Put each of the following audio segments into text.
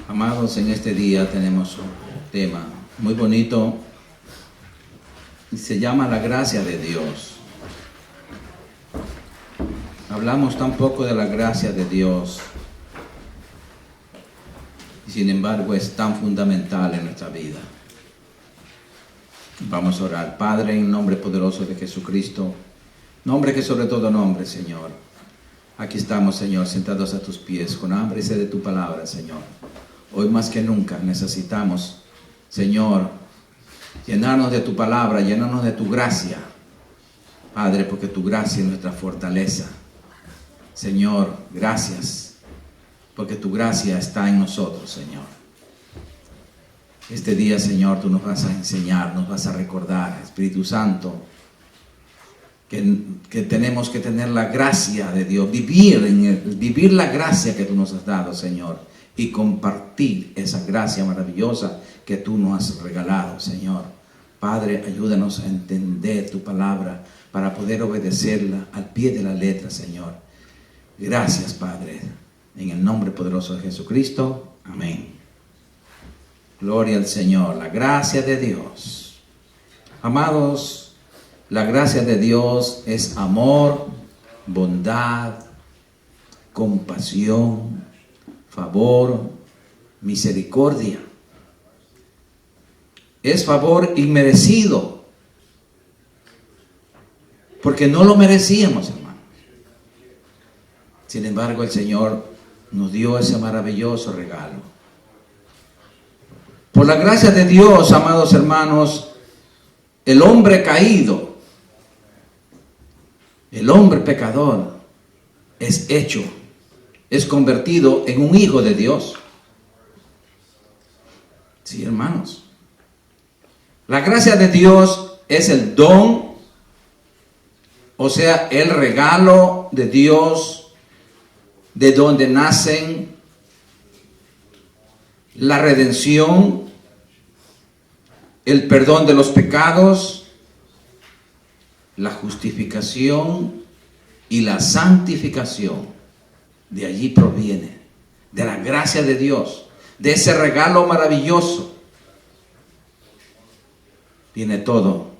Amados, en este día tenemos un tema muy bonito y se llama la gracia de Dios. Hablamos tan poco de la gracia de Dios y sin embargo es tan fundamental en nuestra vida. Vamos a orar. Padre, en nombre poderoso de Jesucristo, nombre que sobre todo nombre, Señor. Aquí estamos, Señor, sentados a tus pies, con hambre y sed de tu palabra, Señor. Hoy más que nunca necesitamos, Señor, llenarnos de tu palabra, llenarnos de tu gracia, Padre, porque tu gracia es nuestra fortaleza. Señor, gracias, porque tu gracia está en nosotros, Señor. Este día, Señor, tú nos vas a enseñar, nos vas a recordar, Espíritu Santo, que tenemos que tener la gracia de Dios, vivir la gracia que tú nos has dado, Señor, y compartir esa gracia maravillosa que tú nos has regalado, Señor. Padre, ayúdanos a entender tu palabra para poder obedecerla al pie de la letra, Señor. Gracias, Padre, en el nombre poderoso de Jesucristo. Amén. Gloria al Señor, la gracia de Dios. Amados, la gracia de Dios es amor, bondad, compasión, favor, misericordia. Es favor inmerecido, porque no lo merecíamos, hermanos. Sin embargo, el Señor nos dio ese maravilloso regalo. Por la gracia de Dios, amados hermanos, el hombre caído, el hombre pecador, es convertido en un hijo de Dios. Sí, hermanos. La gracia de Dios es el don, o sea, el regalo de Dios, de donde nacen la redención, el perdón de los pecados, la justificación y la santificación. De allí proviene, de la gracia de Dios, de ese regalo maravilloso. Viene todo.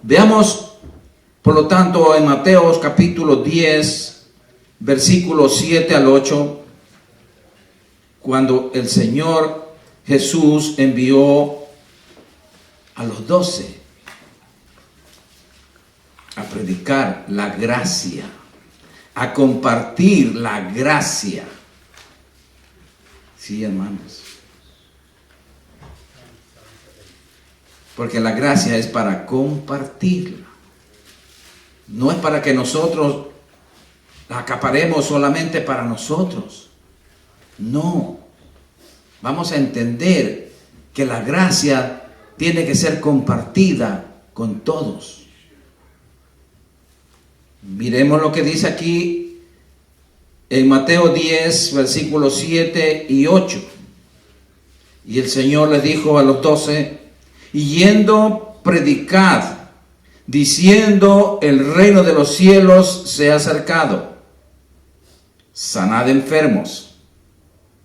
Veamos, por lo tanto, en Mateo capítulo 10, versículos 7 al 8, cuando el Señor Jesús envió a los 12 a predicar la gracia, a compartir la gracia. Sí, hermanos. Porque la gracia es para compartirla. No es para que nosotros la acaparemos solamente para nosotros. No. Vamos a entender que la gracia tiene que ser compartida con todos. Miremos lo que dice aquí en Mateo 10, versículos 7 y 8. Y el Señor le dijo a los 12, y yendo, predicad, diciendo, el reino de los cielos se ha acercado. Sanad enfermos.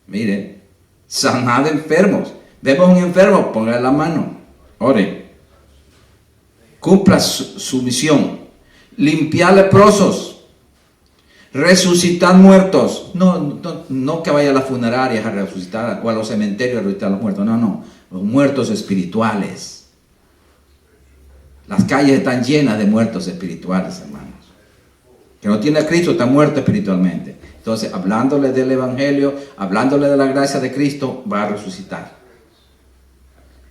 Miren, sanad enfermos. Vemos un enfermo, ponle la mano, ore. Cumpla su misión. Limpiad leprosos. Resucitad muertos. No que vaya a las funerarias a resucitar, o a los cementerios a resucitar a los muertos. No. Los muertos espirituales. Las calles están llenas de muertos espirituales, hermanos. Que no tiene a Cristo está muerto espiritualmente. Entonces, hablándole del Evangelio, hablándole de la gracia de Cristo, va a resucitar.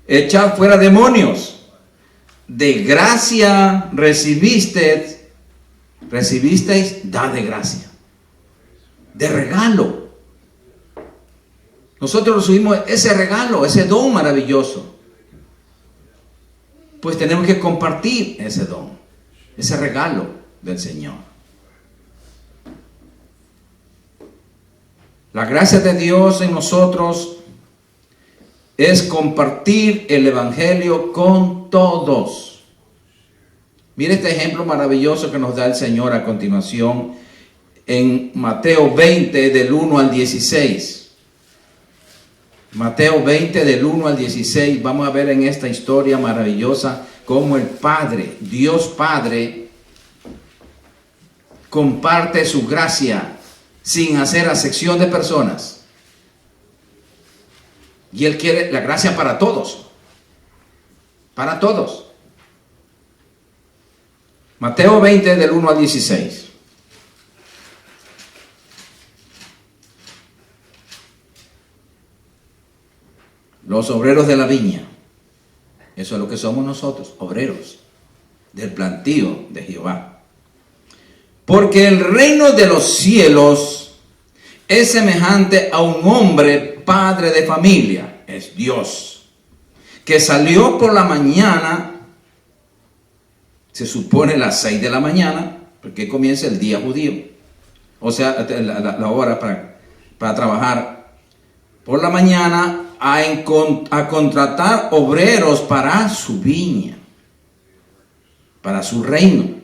Echad fuera demonios. De gracia recibisteis, da de gracia. De regalo. Nosotros recibimos ese regalo, ese don maravilloso. Pues tenemos que compartir ese don, ese regalo del Señor. La gracia de Dios en nosotros es compartir el Evangelio con todos. Mire este ejemplo maravilloso que nos da el Señor a continuación en Mateo 20, del 1 al 16. Mateo 20 del 1 al 16, vamos a ver en esta historia maravillosa cómo el Padre, Dios Padre, comparte su gracia sin hacer acepción de personas. Y Él quiere la gracia para todos. Para todos. Mateo 20 del 1 al 16. Los obreros de la viña. Eso es lo que somos nosotros, obreros del plantío de Jehová. Porque el reino de los cielos es semejante a un hombre padre de familia, es Dios, que salió por la mañana, se supone las 6 de la mañana, porque comienza el día judío, o sea, la hora para trabajar, por la mañana a contratar obreros para su viña, para su reino.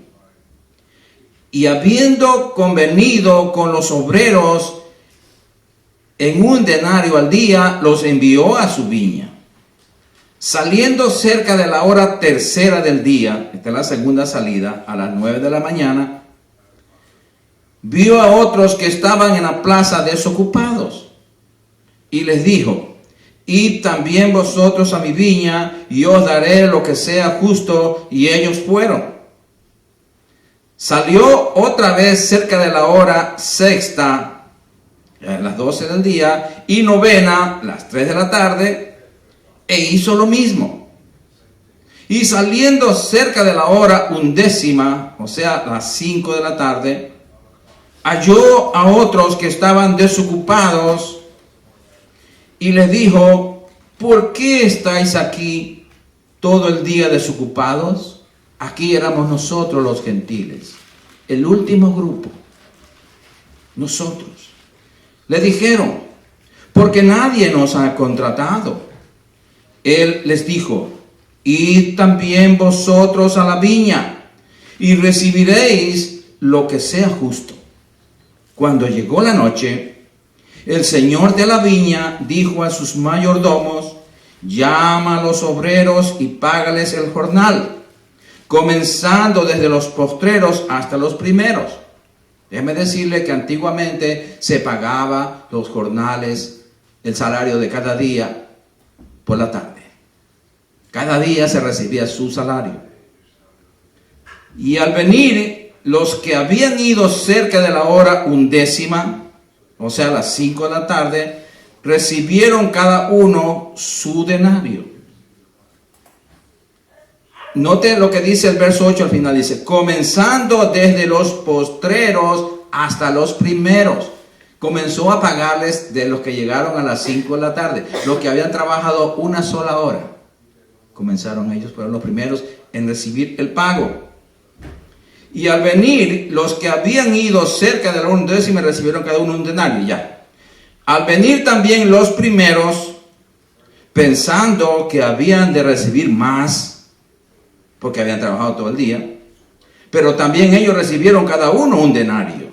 Y habiendo convenido con los obreros en un denario al día, los envió a su viña. Saliendo cerca de la hora tercera del día, esta es la segunda salida, a las 9 de la mañana, vio a otros que estaban en la plaza desocupados y les dijo: id también vosotros a mi viña y os daré lo que sea justo. Y ellos fueron. Salió otra vez cerca de la hora sexta, las 12 del día, y novena, las 3 de la tarde, e hizo lo mismo. Y saliendo cerca de la hora undécima, o sea, las 5 de la tarde, halló a otros que estaban desocupados y les dijo: ¿por qué estáis aquí todo el día desocupados? Aquí éramos nosotros los gentiles, el último grupo, nosotros. Le dijeron: porque nadie nos ha contratado. Él les dijo: id también vosotros a la viña y recibiréis lo que sea justo. Cuando llegó la noche, el señor de la viña dijo a sus mayordomos: llama a los obreros y págales el jornal, comenzando desde los postreros hasta los primeros. Déjeme decirle que antiguamente se pagaba los jornales, el salario de cada día por la tarde. Cada día se recibía su salario. Y al venir los que habían ido cerca de la hora undécima, o sea, las 5 de la tarde, recibieron cada uno su denario. Note lo que dice el verso 8 al final, dice: comenzando desde los postreros hasta los primeros. Comenzó a pagarles de los que llegaron a las 5 de la tarde, los que habían trabajado una sola hora. Comenzaron ellos, fueron los primeros en recibir el pago. Y al venir, los que habían ido cerca de la undécima recibieron cada uno un denario. Ya. Al venir también los primeros, pensando que habían de recibir más, porque habían trabajado todo el día, pero también ellos recibieron cada uno un denario.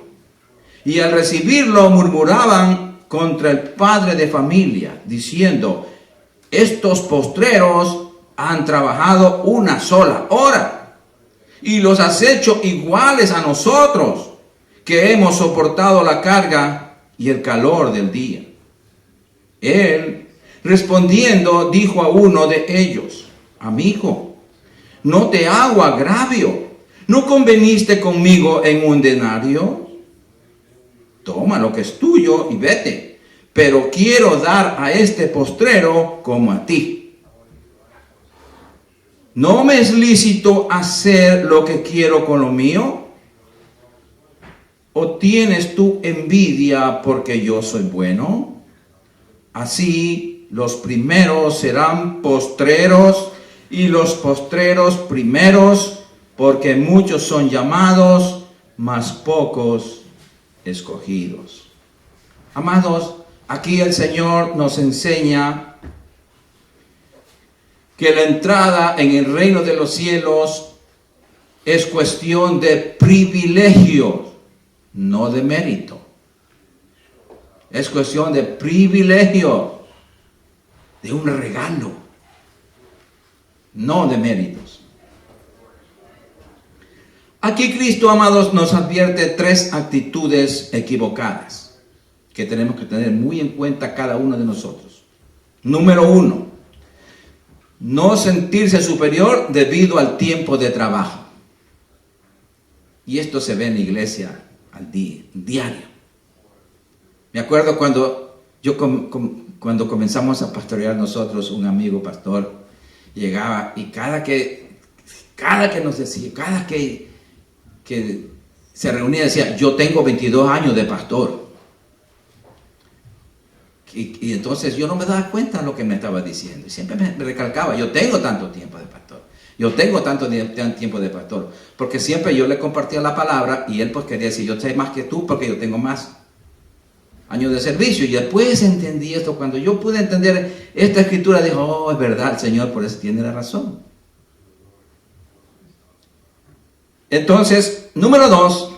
Y al recibirlo murmuraban contra el padre de familia, diciendo: estos postreros han trabajado una sola hora, y los has hecho iguales a nosotros, que hemos soportado la carga y el calor del día. Él, respondiendo, dijo a uno de ellos: amigo, no te hago agravio, ¿no conveniste conmigo en un denario? Toma lo que es tuyo y vete, pero quiero dar a este postrero como a ti. ¿No me es lícito hacer lo que quiero con lo mío? ¿O tienes tú envidia porque yo soy bueno? Así los primeros serán postreros y los postreros primeros, porque muchos son llamados, mas pocos escogidos. Amados, aquí el Señor nos enseña que la entrada en el reino de los cielos es cuestión de privilegio, no de mérito. Es cuestión de privilegio. de un regalo, no de méritos. Aquí Cristo, amados, nos advierte 3 actitudes equivocadas que tenemos que tener muy en cuenta cada uno de nosotros. Número 1, no sentirse superior debido al tiempo de trabajo. Y esto se ve en la iglesia al diario. Me acuerdo cuando cuando comenzamos a pastorear nosotros, un amigo pastor llegaba y cada que se reunía decía, yo tengo 22 años de pastor. Y entonces yo no me daba cuenta de lo que me estaba diciendo. Y siempre me recalcaba, yo tengo tanto tiempo de pastor. Yo tengo tanto tiempo de pastor. Porque siempre yo le compartía la palabra y él pues quería decir, yo sé más que tú porque yo tengo más años de servicio. Y después entendí esto. Cuando yo pude entender esta escritura, dijo, oh, es verdad, el Señor por eso tiene la razón. Entonces, número 2,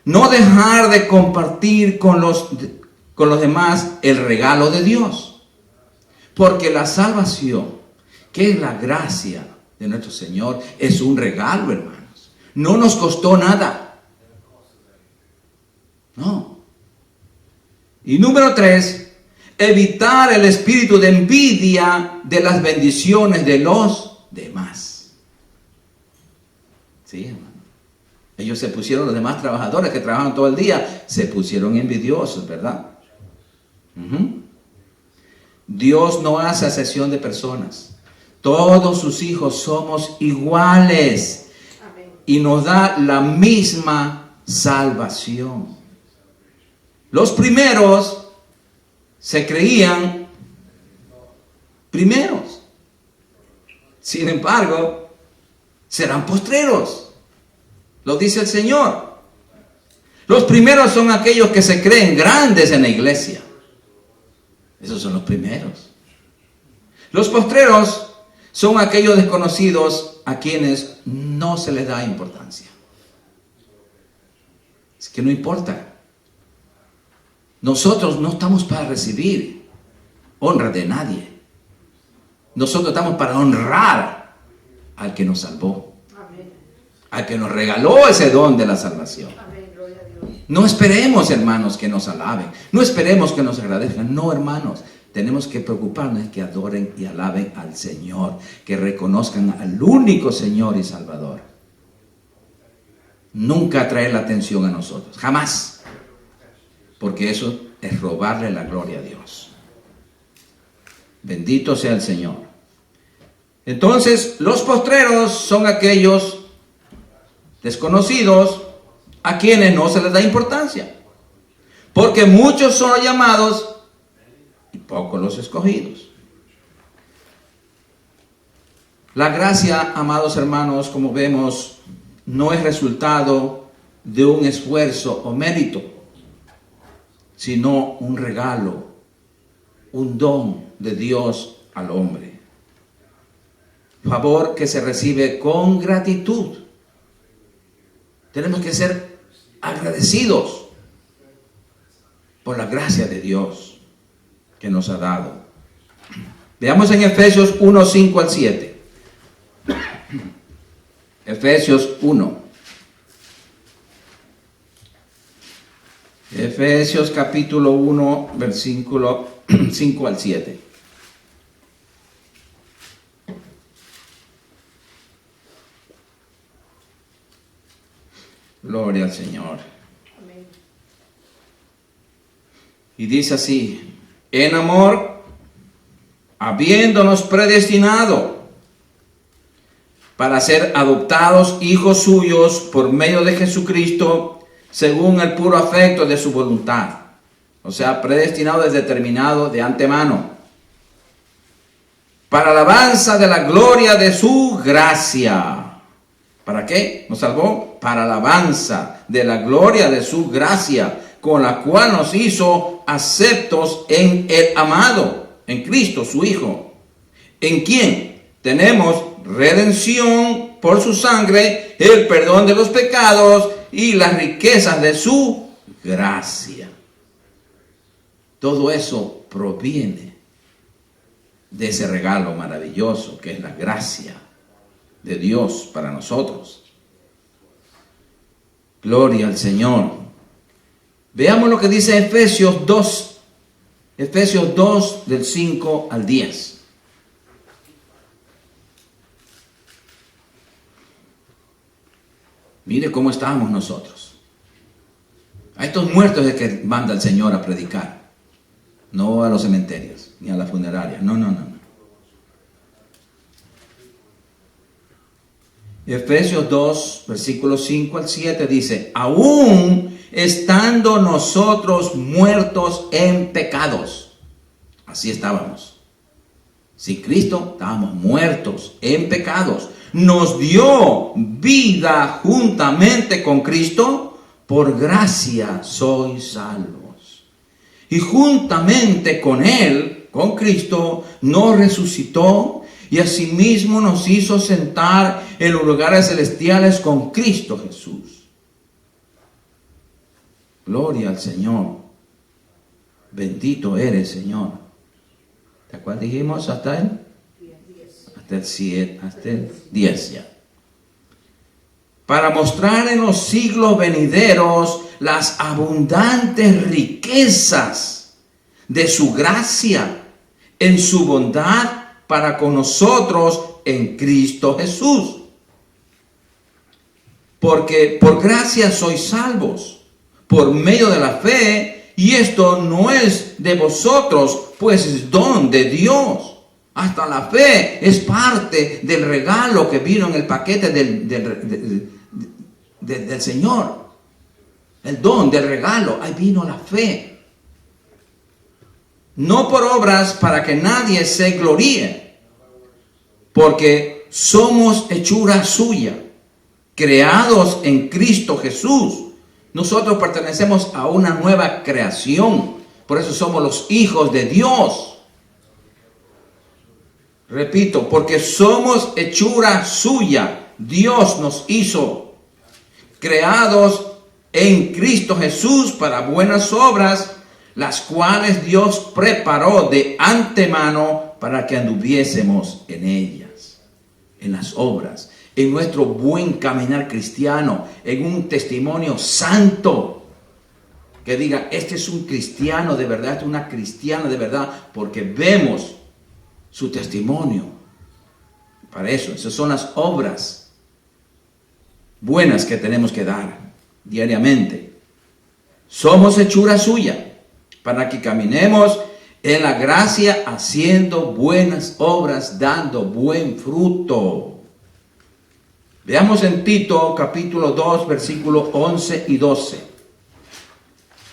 no dejar de compartir con los demás el regalo de Dios. Porque la salvación, que es la gracia de nuestro Señor, es un regalo, hermanos. No nos costó nada. No. Y número 3, evitar el espíritu de envidia de las bendiciones de los demás. Sí, hermano. Ellos se pusieron, los demás trabajadores que trabajan todo el día, se pusieron envidiosos, ¿verdad? Dios no hace acepción de personas. Todos sus hijos somos iguales. Amén. Y nos da la misma salvación. Los primeros se creían primeros. Sin embargo, serán postreros. Lo dice el Señor. Los primeros son aquellos que se creen grandes en la iglesia. Esos son los primeros. Los postreros son aquellos desconocidos a quienes no se les da importancia. Es que no importa. Nosotros no estamos para recibir honra de nadie. Nosotros estamos para honrar al que nos salvó. Amén. Al que nos regaló ese don de la salvación. Amén. Gloria a Dios. No esperemos, hermanos, que nos alaben. No esperemos que nos agradezcan. No, hermanos. Tenemos que preocuparnos que adoren y alaben al Señor, que reconozcan al único Señor y Salvador. Nunca atraer la atención a nosotros, jamás, porque eso es robarle la gloria a Dios. Bendito sea el Señor. Entonces, los postreros son aquellos desconocidos a quienes no se les da importancia, porque muchos son los llamados y pocos los escogidos. La gracia, amados hermanos, como vemos, no es resultado de un esfuerzo o mérito, sino un regalo, un don de Dios al hombre. Favor que se recibe con gratitud. Tenemos que ser agradecidos por la gracia de Dios que nos ha dado. Veamos en Efesios 1, 5 al 7. Efesios 1. Efesios capítulo 1, versículo 5 al 7. Gloria al Señor. Amén. Y dice así: en amor, habiéndonos predestinado para ser adoptados hijos suyos por medio de Jesucristo, según el puro afecto de su voluntad. O sea, predestinado es determinado de antemano. Para alabanza de la gloria de su gracia. ¿Para qué nos salvó? Para alabanza de la gloria de su gracia, con la cual nos hizo aceptos en el amado, en Cristo su Hijo, en quien tenemos redención por su sangre, el perdón de los pecados y las riquezas de su gracia. Todo eso proviene de ese regalo maravilloso que es la gracia de Dios para nosotros. Gloria al Señor. Veamos lo que dice Efesios 2. Efesios 2 del 5 al 10. Mire cómo estamos nosotros. A estos muertos es que manda el Señor a predicar. No a los cementerios, ni a las funerarias. No. Efesios 2, versículos 5 al 7 dice: aún estando nosotros muertos en pecados. Así estábamos. Sin Cristo estábamos muertos en pecados. Nos dio vida juntamente con Cristo. Por gracia sois salvos. Y juntamente con Él, con Cristo, nos resucitó y asimismo nos hizo sentar en los lugares celestiales con Cristo Jesús. Gloria al Señor. Bendito eres, Señor. ¿De cuál dijimos? ¿Hasta el? Hasta el 7, hasta el 10 ya. Para mostrar en los siglos venideros las abundantes riquezas de su gracia en su bondad para con nosotros en Cristo Jesús. Porque por gracia sois salvos, por medio de la fe, y esto no es de vosotros, pues es don de Dios. Hasta la fe es parte del regalo que vino en el paquete del Señor. El don del regalo, ahí vino la fe. No por obras para que nadie se gloríe, porque somos hechura suya, creados en Cristo Jesús. Nosotros pertenecemos a una nueva creación, por eso somos los hijos de Dios. Repito, porque somos hechura suya, Dios nos hizo, creados en Cristo Jesús para buenas obras, las cuales Dios preparó de antemano para que anduviésemos en ellas, en las obras, en nuestro buen caminar cristiano, en un testimonio santo, que diga, este es un cristiano de verdad, esta es una cristiana de verdad, porque vemos su testimonio. Para eso, esas son las obras buenas que tenemos que dar diariamente. Somos hechura suya, para que caminemos en la gracia, haciendo buenas obras, dando buen fruto. Veamos en Tito capítulo 2, versículos 11 y 12.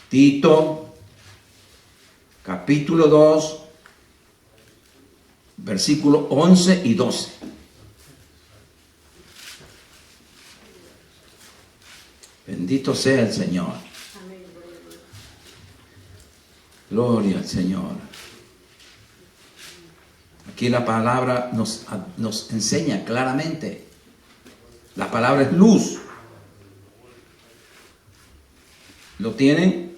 Tito capítulo 2, versículos 11 y 12. Bendito sea el Señor. Gloria al Señor. Aquí la palabra nos enseña claramente. La palabra es luz. ¿Lo tienen?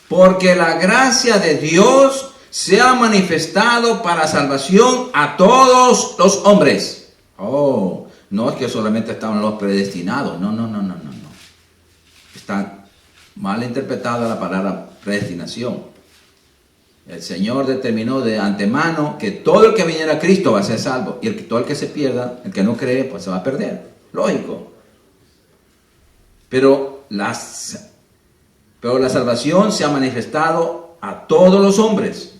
Porque la gracia de Dios se ha manifestado para salvación a todos los hombres. Oh, no es que solamente estaban los predestinados. No. Está mal interpretada la palabra predestinación. El Señor determinó de antemano que todo el que viniera a Cristo va a ser salvo. Y todo el que se pierda, el que no cree, pues se va a perder. Lógico. Pero la salvación se ha manifestado a todos los hombres.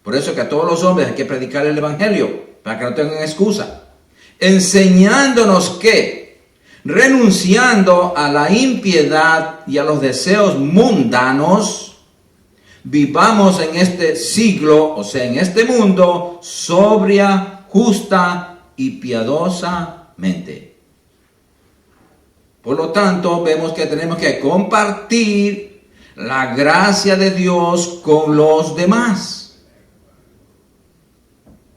Por eso que a todos los hombres hay que predicar el Evangelio, para que no tengan excusa. Enseñándonos que, renunciando a la impiedad y a los deseos mundanos, vivamos en este siglo, o sea, en este mundo, sobria, justa y piadosamente. Por lo tanto, vemos que tenemos que compartir la gracia de Dios con los demás.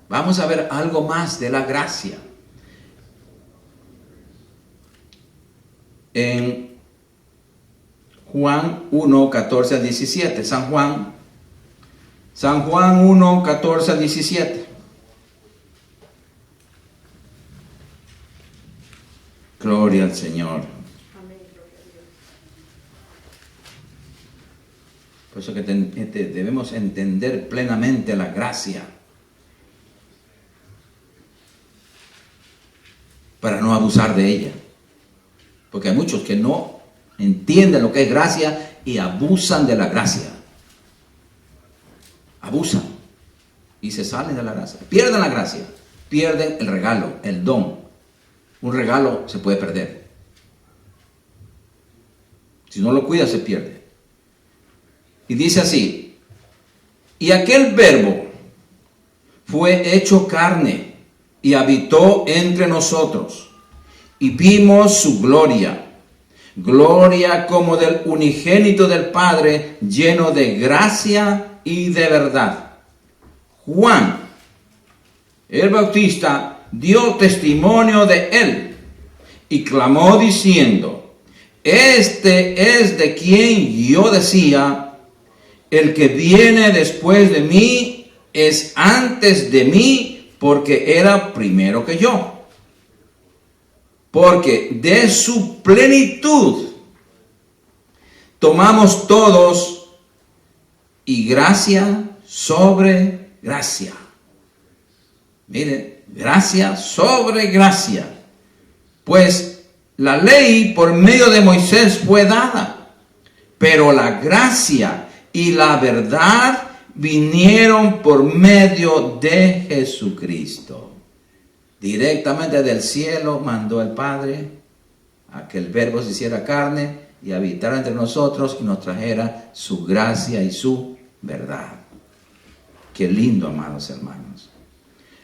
Vamos a ver algo más de la gracia. En Juan 1, 14 a 17, San Juan San Juan 1, 14 al 17. Gloria al Señor. Por eso que debemos entender plenamente la gracia para no abusar de ella. Porque hay muchos que no entienden lo que es gracia y abusan de la gracia. Abusan y se salen de la gracia. Pierden la gracia, pierden el regalo, el don. Un regalo se puede perder. Si no lo cuida, se pierde. Y dice así: y aquel verbo fue hecho carne y habitó entre nosotros, y vimos su gloria, gloria como del unigénito del Padre, lleno de gracia y de verdad. Juan, el Bautista, dio testimonio de él y clamó diciendo: este es de quien yo decía, el que viene después de mí es antes de mí, porque era primero que yo. Porque de su plenitud tomamos todos, y gracia sobre gracia. Miren, gracia sobre gracia. Pues la ley por medio de Moisés fue dada, pero la gracia y la verdad vinieron por medio de Jesucristo. Directamente del cielo mandó el Padre a que el Verbo se hiciera carne y habitara entre nosotros y nos trajera su gracia y su verdad. Qué lindo, amados hermanos.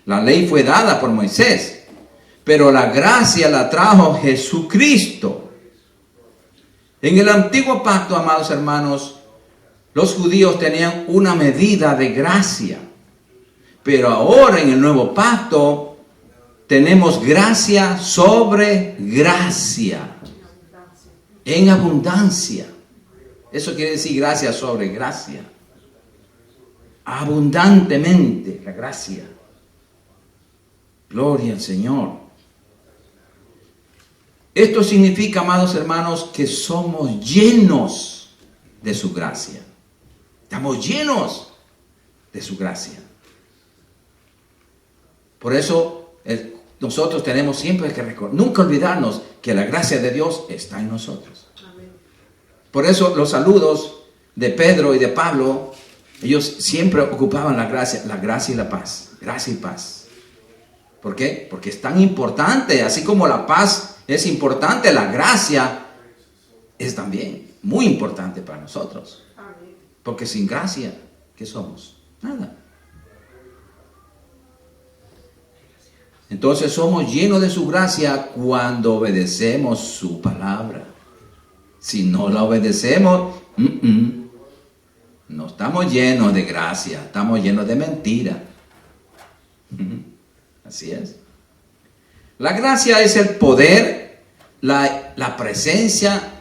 La ley fue dada por Moisés, pero la gracia la trajo Jesucristo. En el antiguo pacto, amados hermanos, los judíos tenían una medida de gracia, pero ahora en el nuevo pacto tenemos gracia sobre gracia, en abundancia. Eso quiere decir gracia sobre gracia, abundantemente la gracia. Gloria al Señor. Esto significa, amados hermanos, que somos llenos de su gracia. Estamos llenos de su gracia. Por eso nosotros tenemos siempre que nunca olvidarnos que la gracia de Dios está en nosotros. Amén. Por eso los saludos de Pedro y de Pablo, ellos siempre ocupaban la gracia y la paz. Gracia y paz. ¿Por qué? Porque es tan importante, así como la paz es importante, la gracia es también muy importante para nosotros. Porque sin gracia, ¿qué somos? Nada. Entonces somos llenos de su gracia cuando obedecemos su palabra. Si no la obedecemos, no estamos llenos de gracia, estamos llenos de mentira. Así es. La gracia es el poder, la presencia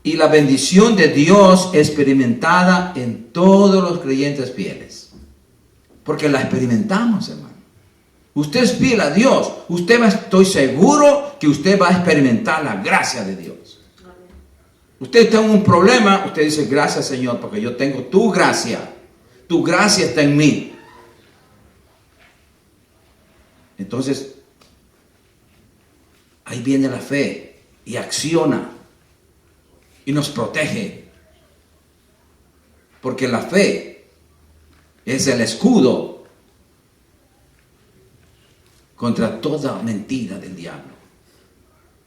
y la bendición de Dios experimentada en todos los creyentes fieles. Porque la experimentamos, hermano. Usted es fiel a Dios. Estoy seguro que usted va a experimentar la gracia de Dios. Usted está en un problema, usted dice: gracias, Señor, porque yo tengo tu gracia. Tu gracia está en mí. Entonces, ahí viene la fe y acciona. Y nos protege. Porque la fe es el escudo contra toda mentira del diablo.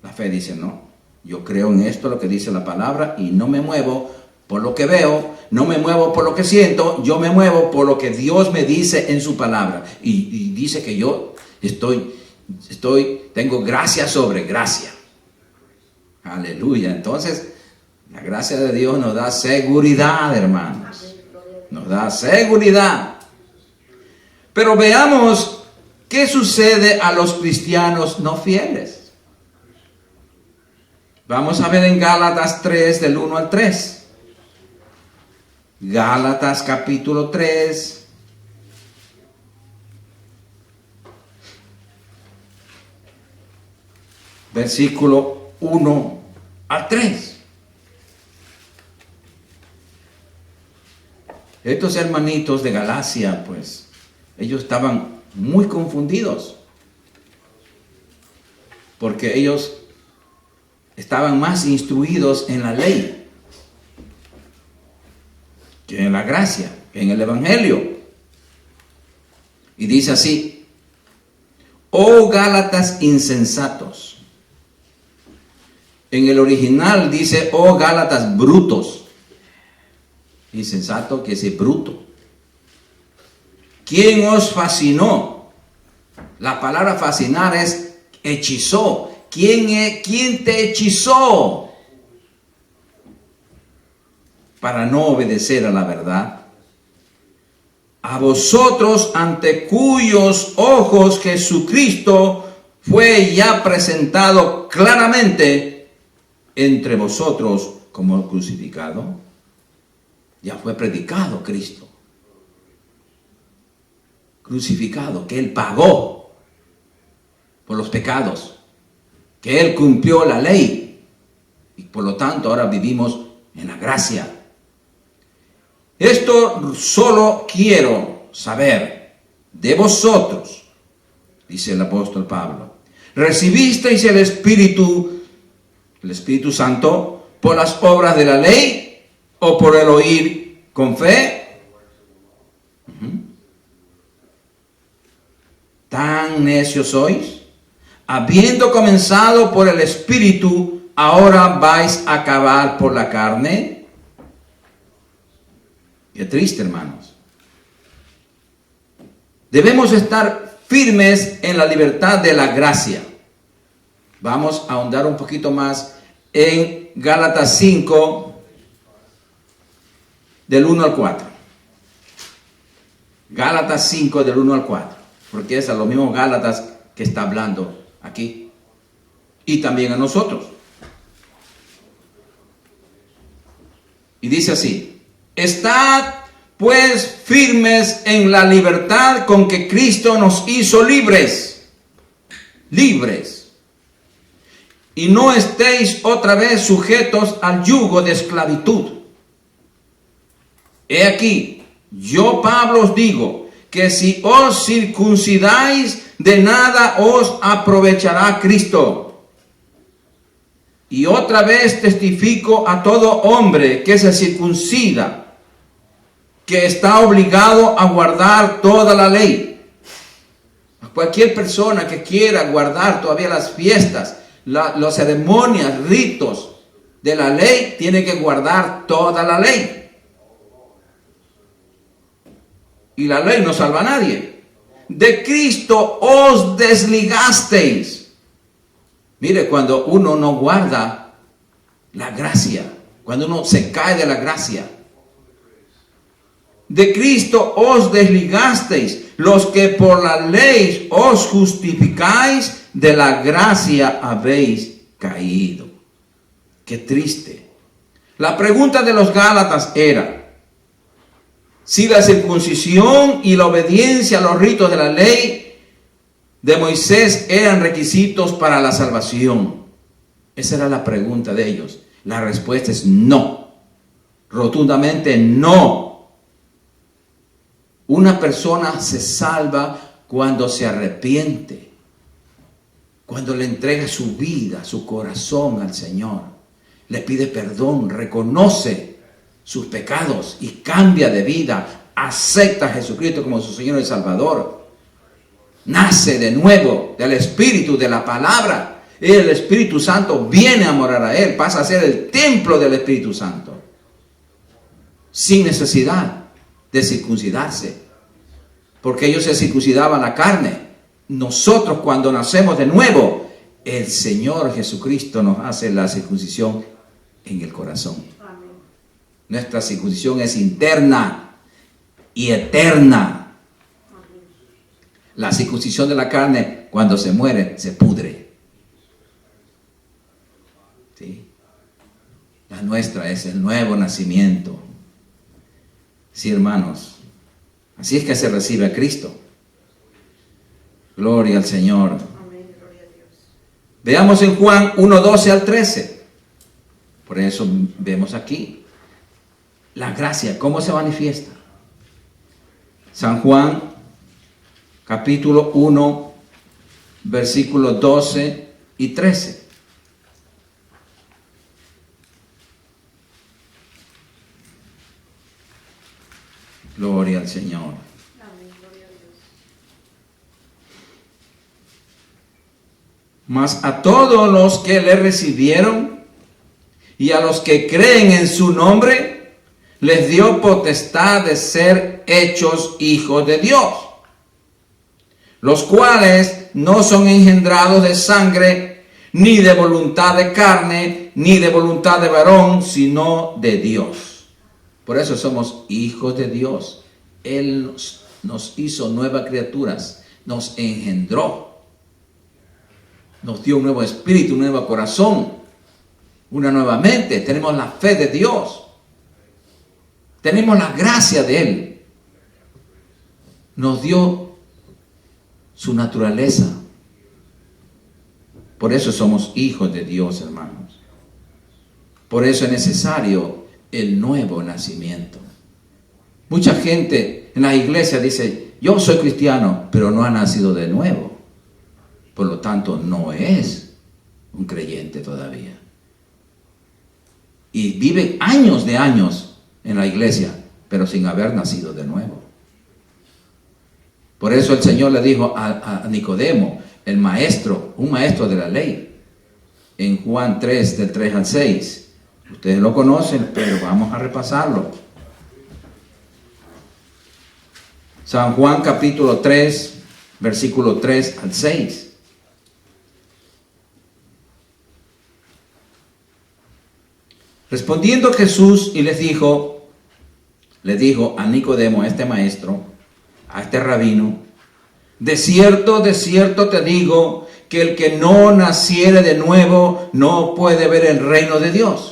La fe dice: no, yo creo en esto, lo que dice la palabra, y no me muevo por lo que veo, no me muevo por lo que siento, yo me muevo por lo que Dios me dice en su palabra. Y dice que yo tengo gracia sobre gracia. Aleluya. Entonces, la gracia de Dios nos da seguridad, hermanos. Nos da seguridad. Pero veamos qué sucede a los cristianos no fieles. Vamos a ver en Gálatas 3, del 1 al 3. Gálatas capítulo 3, versículo 1 al 3. Estos hermanitos de Galacia, pues, ellos estaban muy confundidos, porque ellos estaban más instruidos en la ley que en la gracia, que en el Evangelio. Y dice así: oh Gálatas insensatos. En el original dice: oh Gálatas brutos. Insensato quiere decir bruto. ¿Quién os fascinó? La palabra fascinar es hechizó. ¿Quién te hechizó para no obedecer a la verdad? A vosotros, ante cuyos ojos Jesucristo fue ya presentado claramente entre vosotros como crucificado. Ya fue predicado Cristo, crucificado, que Él pagó por los pecados, que Él cumplió la ley y por lo tanto ahora vivimos en la gracia. Esto solo quiero saber de vosotros, dice el apóstol Pablo. ¿Recibisteis el Espíritu Santo por las obras de la ley o por el oír con fe? ¿Tan necios sois? Habiendo comenzado por el Espíritu, ¿ahora vais a acabar por la carne? Qué triste, hermanos. Debemos estar firmes en la libertad de la gracia. Vamos a ahondar un poquito más en Gálatas 5, del 1 al 4. Gálatas 5, del 1 al 4. Porque es a los mismos Gálatas que está hablando aquí. Y también a nosotros. Y dice así: estad pues firmes en la libertad con que Cristo nos hizo libres. Libres. Y no estéis otra vez sujetos al yugo de esclavitud. He aquí, yo Pablo os digo, que si os circuncidáis, de nada os aprovechará Cristo. Y otra vez testifico a todo hombre que se circuncida, que está obligado a guardar toda la ley. A cualquier persona que quiera guardar todavía las fiestas, las ceremonias, ritos de la ley, tiene que guardar toda la ley. Y la ley no salva a nadie. De Cristo os desligasteis. Mire, cuando uno no guarda la gracia, cuando uno se cae de la gracia, de Cristo os desligasteis, los que por la ley os justificáis, de la gracia habéis caído. Qué triste. La pregunta de los Gálatas era: si la circuncisión y la obediencia a los ritos de la ley de Moisés eran requisitos para la salvación. Esa era la pregunta de ellos. La respuesta es no. Rotundamente no. Una persona se salva cuando se arrepiente, cuando le entrega su vida, su corazón al Señor, le pide perdón, reconoce sus pecados y cambia de vida, acepta a Jesucristo como su Señor y Salvador, nace de nuevo del Espíritu, de la palabra, y el Espíritu Santo viene a morar a él, pasa a ser el templo del Espíritu Santo, sin necesidad de circuncidarse, porque ellos se circuncidaban la carne. Nosotros, cuando nacemos de nuevo, el Señor Jesucristo nos hace la circuncisión en el corazón. Amén. Nuestra circuncisión es interna y eterna. Amén. La circuncisión de la carne, cuando se muere, se pudre. ¿Sí? La nuestra es el nuevo nacimiento. Sí, hermanos. Así es que se recibe a Cristo. Gloria al Señor. Amén, gloria a Dios. Veamos en Juan 1:12 al 13. Por eso vemos aquí la gracia, ¿cómo se manifiesta? San Juan, capítulo 1, versículos 12 y 13. Gloria al Señor. Amén, gloria a Dios. Mas a todos los que le recibieron y a los que creen en su nombre, les dio potestad de ser hechos hijos de Dios, los cuales no son engendrados de sangre, ni de voluntad de carne, ni de voluntad de varón, sino de Dios. Por eso somos hijos de Dios. Él nos hizo nuevas criaturas, nos engendró, nos dio un nuevo espíritu, un nuevo corazón, una nueva mente. Tenemos la fe de Dios, tenemos la gracia de Él. Nos dio su naturaleza. Por eso somos hijos de Dios, hermanos. Por eso es necesario el nuevo nacimiento. Mucha gente en la iglesia dice, yo soy cristiano, pero no ha nacido de nuevo. Por lo tanto, no es un creyente todavía. Y vive años de años en la iglesia, pero sin haber nacido de nuevo. Por eso el Señor le dijo a Nicodemo, el maestro, un maestro de la ley, en Juan 3, del 3 al 6. Ustedes lo conocen, pero vamos a repasarlo. San Juan capítulo 3, versículo 3 al 6. Respondiendo Jesús y le dijo a Nicodemo, a este maestro, a este rabino, de cierto te digo que el que no naciere de nuevo no puede ver el reino de Dios.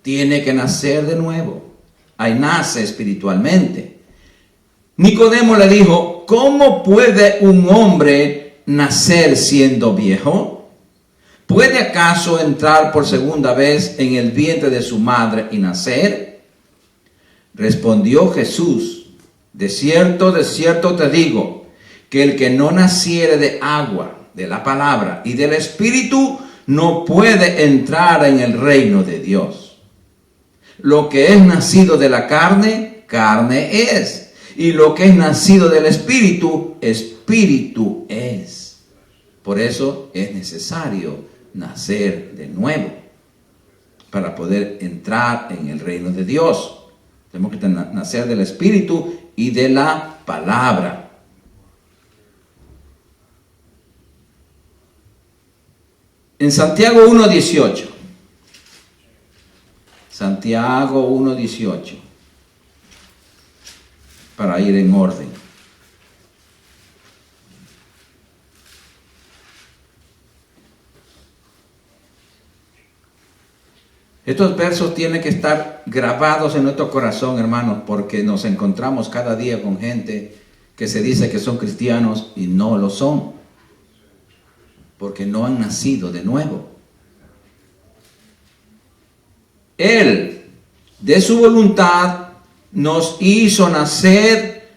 Tiene que nacer de nuevo. Ahí nace espiritualmente. Nicodemo le dijo, ¿cómo puede un hombre nacer siendo viejo? ¿Puede acaso entrar por segunda vez en el vientre de su madre y nacer? Respondió Jesús, de cierto te digo, que el que no naciere de agua, de la palabra y del Espíritu, no puede entrar en el reino de Dios. Lo que es nacido de la carne, carne es. Y lo que es nacido del Espíritu, Espíritu es. Por eso es necesario nacer de nuevo para poder entrar en el reino de Dios. Tenemos que nacer del Espíritu y de la palabra. En Santiago 1:18. Santiago 1:18. Para ir en orden. Estos versos tienen que estar grabados en nuestro corazón, hermanos, porque nos encontramos cada día con gente que se dice que son cristianos y no lo son, porque no han nacido de nuevo. Él, de su voluntad, nos hizo nacer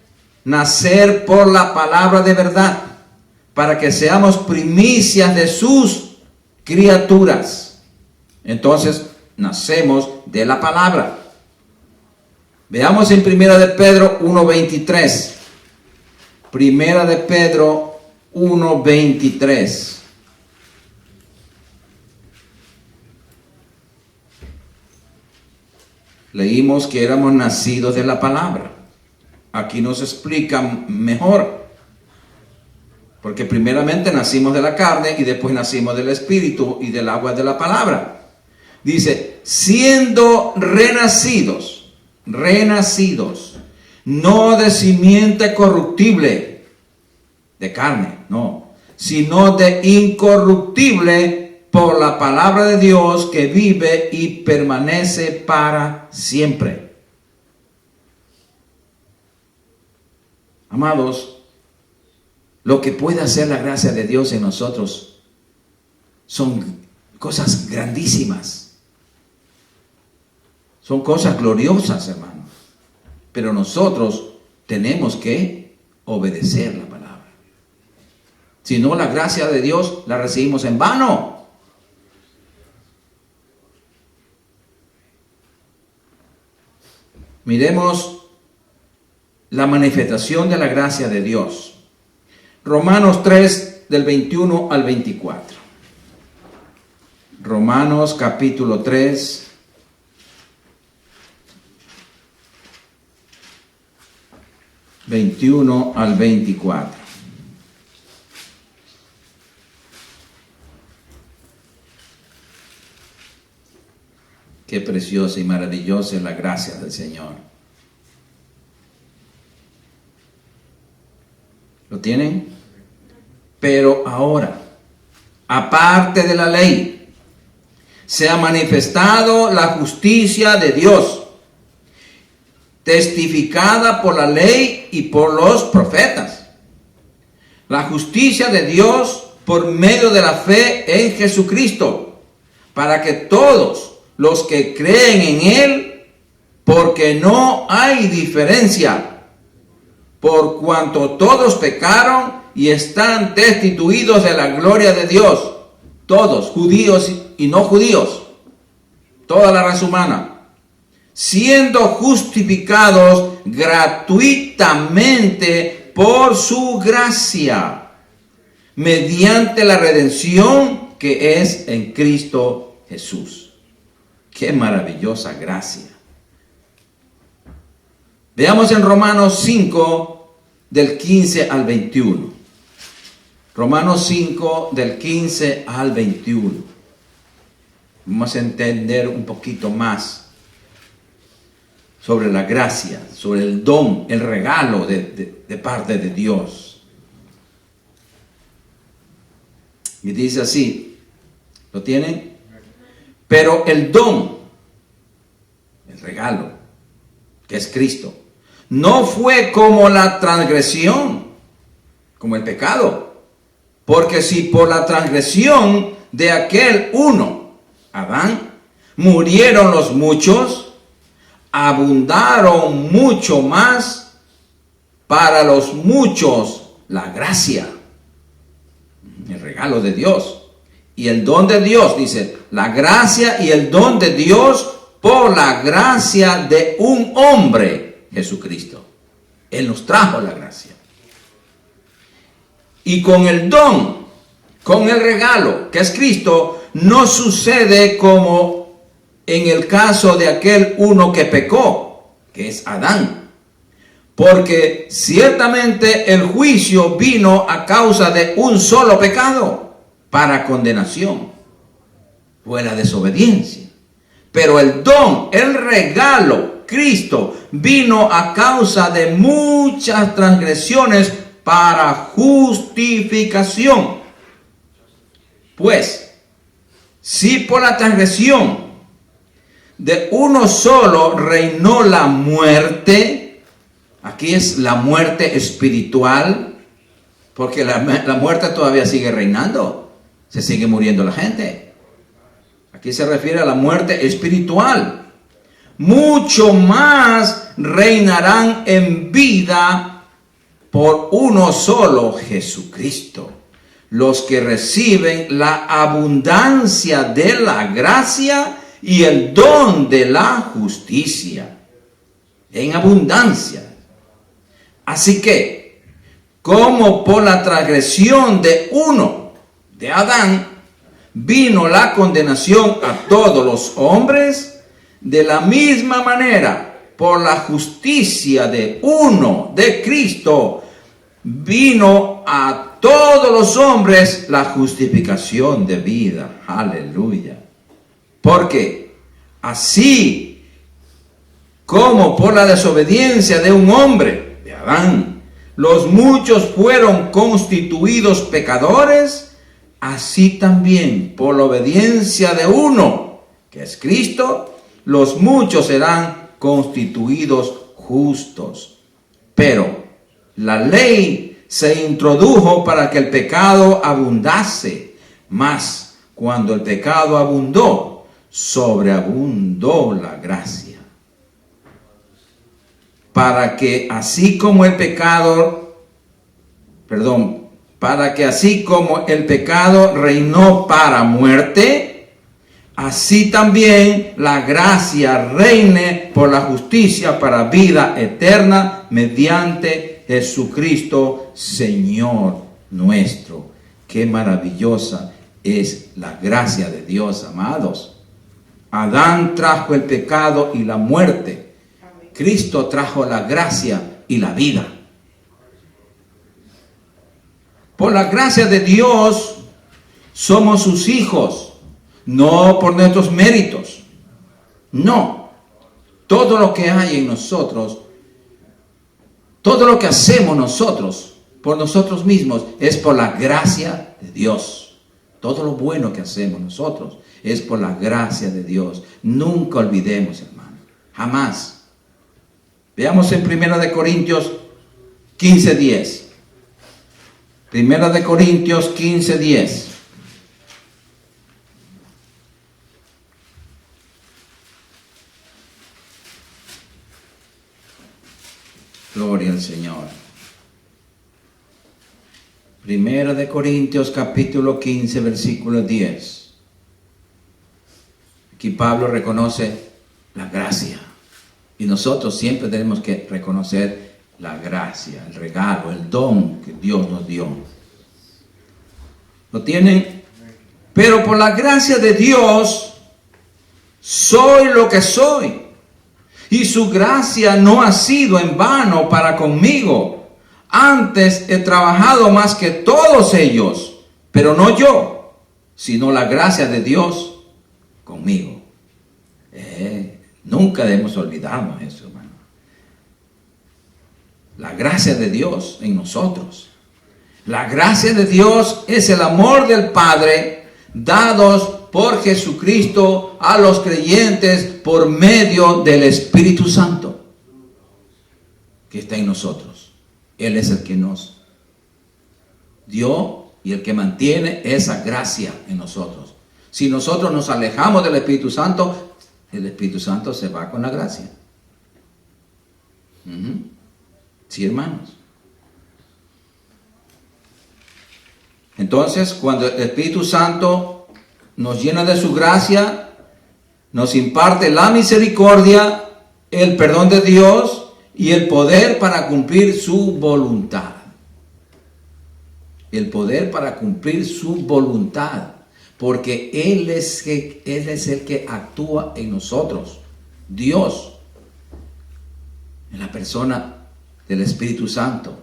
por la palabra de verdad, para que seamos primicias de sus criaturas. Entonces, nacemos de la palabra. Veamos en Primera de Pedro 1:23. Primera de Pedro 1:23. Leímos que éramos nacidos de la palabra. Aquí nos explica mejor. Porque primeramente nacimos de la carne y después nacimos del Espíritu y del agua de la palabra. Dice, siendo renacidos, no de simiente corruptible, de carne, no, sino de incorruptible por la palabra de Dios que vive y permanece para siempre. Amados, lo que puede hacer la gracia de Dios en nosotros son cosas grandísimas. Son cosas gloriosas, hermanos. Pero nosotros tenemos que obedecer la palabra. Si no, la gracia de Dios la recibimos en vano. Miremos la manifestación de la gracia de Dios. Romanos 3, del 21 al 24. Romanos capítulo 3. ...21 al 24. Qué preciosa y maravillosa es la gracia del Señor. ¿Lo tienen? Pero ahora, aparte de la ley, se ha manifestado la justicia de Dios, testificada por la ley y por los profetas. La justicia de Dios por medio de la fe en Jesucristo, para que todos los que creen en Él, porque no hay diferencia, por cuanto todos pecaron y están destituidos de la gloria de Dios, todos, judíos y no judíos, toda la raza humana, siendo justificados gratuitamente por su gracia, mediante la redención que es en Cristo Jesús. ¡Qué maravillosa gracia! Veamos en Romanos 5, del 15 al 21. Romanos 5, del 15 al 21. Vamos a entender un poquito más sobre la gracia, sobre el don, el regalo de parte de Dios. Y dice así, ¿lo tienen? Pero el don, el regalo, que es Cristo, no fue como la transgresión, como el pecado. Porque si por la transgresión de aquel uno, Adán, murieron los muchos, abundaron mucho más para los muchos la gracia, el regalo de Dios. Y el don de Dios, dice, la gracia y el don de Dios por la gracia de un hombre, Jesucristo. Él nos trajo la gracia. Y con el don, con el regalo, que es Cristo, no sucede como en el caso de aquel uno que pecó, que es Adán. Porque ciertamente el juicio vino a causa de un solo pecado, para condenación, fue la desobediencia. Pero el don, el regalo, Cristo, vino a causa de muchas transgresiones para justificación. Pues, si por la transgresión de uno solo reinó la muerte, aquí es la muerte espiritual, porque la muerte todavía sigue reinando. Se sigue muriendo la gente. Aquí se refiere a la muerte espiritual. Mucho más reinarán en vida por uno solo, Jesucristo, los que reciben la abundancia de la gracia y el don de la justicia. En abundancia. Así que, como por la transgresión de uno, de Adán, vino la condenación a todos los hombres, de la misma manera, por la justicia de uno, de Cristo, vino a todos los hombres la justificación de vida. Aleluya. Porque así como por la desobediencia de un hombre, de Adán, los muchos fueron constituidos pecadores, así también por la obediencia de uno, que es Cristo, los muchos serán constituidos justos. Pero la ley se introdujo para que el pecado abundase, mas cuando el pecado abundó, sobreabundó la gracia. Para que así como el pecado reinó para muerte, así también la gracia reine por la justicia para vida eterna mediante Jesucristo, Señor nuestro. Qué maravillosa es la gracia de Dios, amados. Adán trajo el pecado y la muerte. Cristo trajo la gracia y la vida. Por la gracia de Dios somos sus hijos, no por nuestros méritos. No. Todo lo que hay en nosotros, todo lo que hacemos nosotros por nosotros mismos es por la gracia de Dios. Todo lo bueno que hacemos nosotros es por la gracia de Dios. Nunca olvidemos, hermano. Jamás. Veamos en 1 Corintios 15:10. 1 Corintios 15:10. Gloria al Señor. 1 Corintios capítulo 15, versículo 10. Aquí Pablo reconoce la gracia. Y nosotros siempre tenemos que reconocer la gracia, el regalo, el don que Dios nos dio. ¿Lo tienen? Pero por la gracia de Dios soy lo que soy. Y su gracia no ha sido en vano para conmigo. Antes he trabajado más que todos ellos, pero no yo, sino la gracia de Dios conmigo. Nunca debemos olvidarnos eso, hermano. La gracia de Dios en nosotros. La gracia de Dios es el amor del Padre dados por Jesucristo a los creyentes por medio del Espíritu Santo que está en nosotros. Él es el que nos dio y el que mantiene esa gracia en nosotros. Si nosotros nos alejamos del Espíritu Santo, el Espíritu Santo se va con la gracia. Sí, hermanos. Entonces, cuando el Espíritu Santo nos llena de su gracia, nos imparte la misericordia, el perdón de Dios y el poder para cumplir su voluntad. El poder para cumplir su voluntad. Porque Él es el que actúa en nosotros. Dios, en la persona del Espíritu Santo.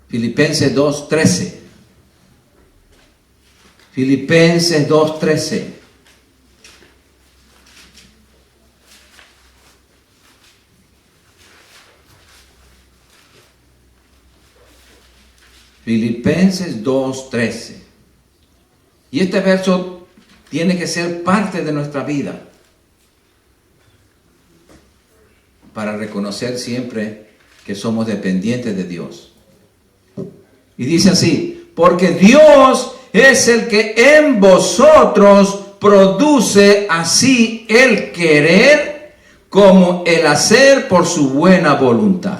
Filipenses 2:13. Filipenses 2:13. Filipenses 2:13. Y este verso tiene que ser parte de nuestra vida para reconocer siempre que somos dependientes de Dios. Y dice así: porque Dios es el que en vosotros produce así el querer como el hacer por su buena voluntad.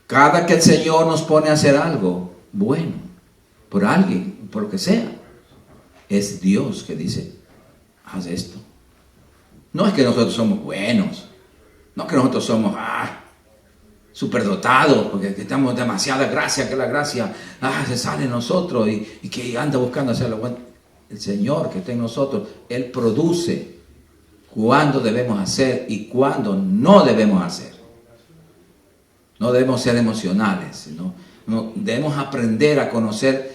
Cada que el Señor nos pone a hacer algo bueno, por alguien, por lo que sea, es Dios que dice, haz esto. No es que nosotros somos buenos, no es que nosotros somos superdotados, porque tenemos demasiada gracia, que la gracia se sale en nosotros y que anda buscando hacer lo bueno. El Señor que está en nosotros, Él produce cuándo debemos hacer y cuándo no debemos hacer. No debemos ser emocionales, no debemos aprender a conocer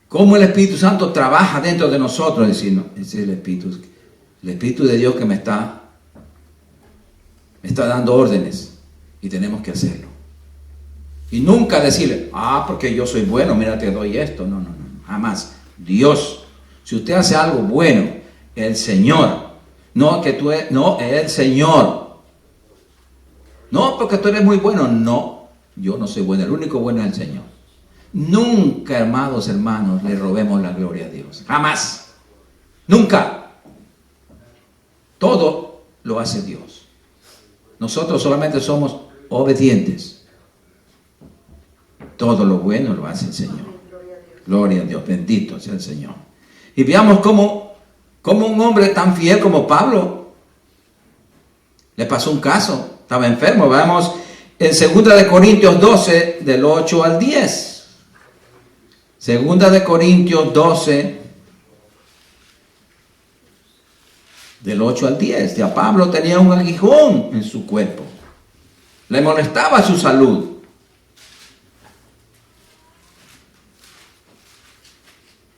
cómo el Espíritu Santo trabaja dentro de nosotros. Es decir, no, ese es el Espíritu de Dios que me está dando órdenes y tenemos que hacerlo. Y nunca decirle, porque yo soy bueno, mira, te doy esto. No, jamás. Dios, si usted hace algo bueno, el Señor, el Señor. No, porque tú eres muy bueno. No, yo no soy bueno. El único bueno es el Señor. Nunca, amados hermanos, le robemos la gloria a Dios. Jamás. Nunca. Todo lo hace Dios. Nosotros solamente somos obedientes. Todo lo bueno lo hace el Señor. Gloria a Dios. Bendito sea el Señor. Y veamos cómo un hombre tan fiel como Pablo le pasó un caso. Estaba enfermo. Veamos en 2 de Corintios 12, del 8 al 10. 2 de Corintios 12, del 8 al 10. Ya Pablo tenía un aguijón en su cuerpo. Le molestaba su salud.